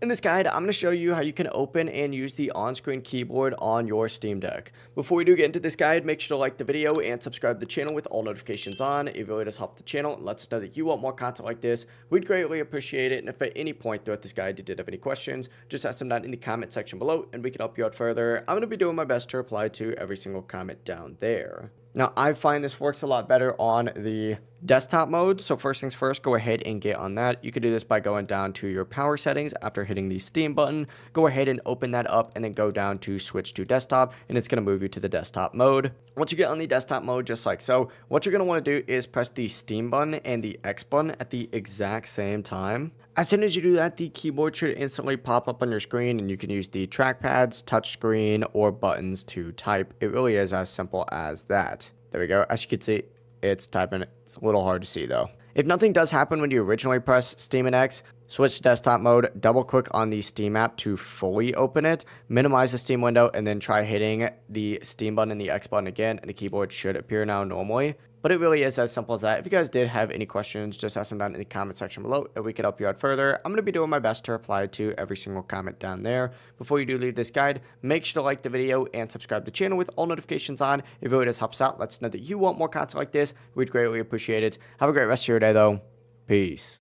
In this guide, I'm going to show you how you can open and use the on-screen keyboard on your Steam Deck. Before we do get into this guide, make sure to like the video and subscribe to the channel with all notifications on. It really does help the channel and lets us know that you want more content like this. We'd greatly appreciate it, and if at any point throughout this guide you did have any questions, just ask them down in the comment section below and we can help you out further. I'm going to be doing my best to reply to every single comment down there. Now, I find this works a lot better on the desktop mode. So first things first, go ahead and get on that. You can do this by going down to your power settings after hitting the Steam button. Go ahead and open that up and then go down to switch to desktop, and it's going to move you to the desktop mode. Once you get on the desktop mode, just like so, what you're going to want to do is press the Steam button and the X button at the exact same time. As soon as you do that, the keyboard should instantly pop up on your screen, and you can use the trackpads, touchscreen, or buttons to type. It really is as simple as that. There we go. As you can see, it's typing. It's a little hard to see though. If nothing does happen when you originally press Steam and X, switch to desktop mode, double click on the Steam app to fully open it, minimize the Steam window, and then try hitting the Steam button and the X button again, and the keyboard should appear now normally. But it really is as simple as that. If you guys did have any questions, just ask them down in the comment section below and we can help you out further. I'm going to be doing my best to reply to every single comment down there. Before you do leave this guide, make sure to like the video and subscribe to the channel with all notifications on. It really does help us out. Let us know that you want more content like this. We'd greatly appreciate it. Have a great rest of your day though. Peace.